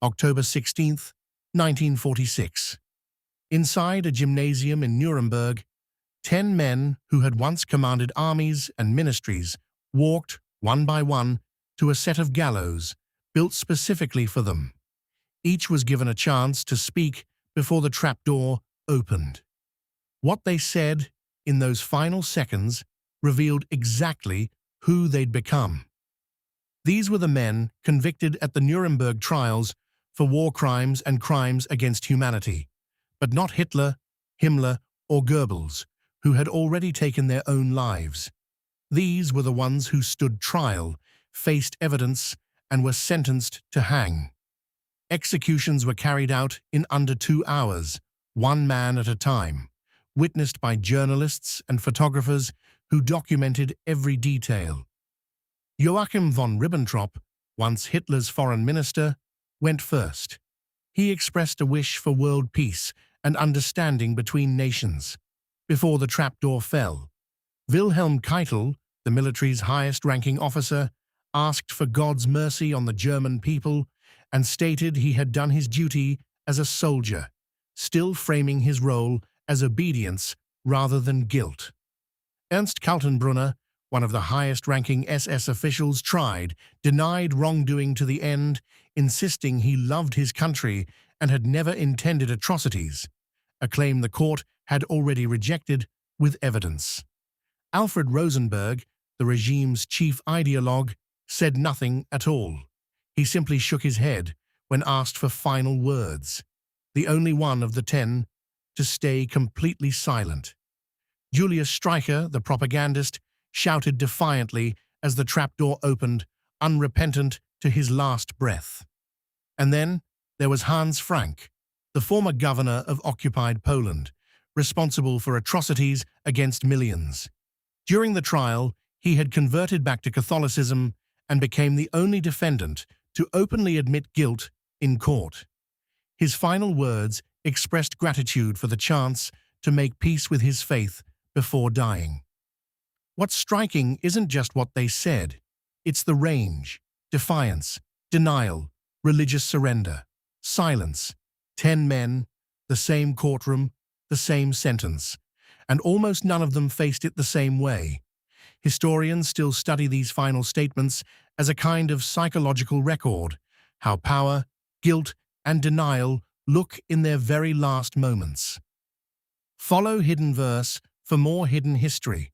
October 16, 1946. Inside a gymnasium in Nuremberg, 10 men who had once commanded armies and ministries walked, one by one, to a set of gallows built specifically for them. Each was given a chance to speak before the trapdoor opened. What they said in those final seconds revealed exactly who they'd become. These were the men convicted at the Nuremberg Trials for war crimes and crimes against humanity, but not Hitler, Himmler, or Goebbels, who had already taken their own lives. These were the ones who stood trial, faced evidence, and were sentenced to hang. Executions were carried out in under 2 hours, one man at a time, witnessed by journalists and photographers who documented every detail. Joachim von Ribbentrop, once Hitler's foreign minister, went first. He expressed a wish for world peace and understanding between nations. Before the trapdoor fell, Wilhelm Keitel, the military's highest-ranking officer, asked for God's mercy on the German people and stated he had done his duty as a soldier, still framing his role as obedience rather than guilt. Ernst Kaltenbrunner, one of the highest-ranking SS officials, denied wrongdoing to the end, insisting he loved his country and had never intended atrocities, a claim the court had already rejected with evidence. Alfred Rosenberg, the regime's chief ideologue, said nothing at all. He simply shook his head when asked for final words, the only one of the 10 to stay completely silent. Julius Streicher, the propagandist, shouted defiantly as the trapdoor opened, unrepentant to his last breath. And then there was Hans Frank, the former governor of occupied Poland, responsible for atrocities against millions. During the trial, he had converted back to Catholicism and became the only defendant to openly admit guilt in court. His final words expressed gratitude for the chance to make peace with his faith before dying. What's striking isn't just what they said, it's the range: defiance, denial, religious surrender, silence. 10 men, the same courtroom, the same sentence, and almost none of them faced it the same way. Historians still study these final statements as a kind of psychological record, how power, guilt, and denial look in their very last moments. Follow Hidden Verse for more hidden history.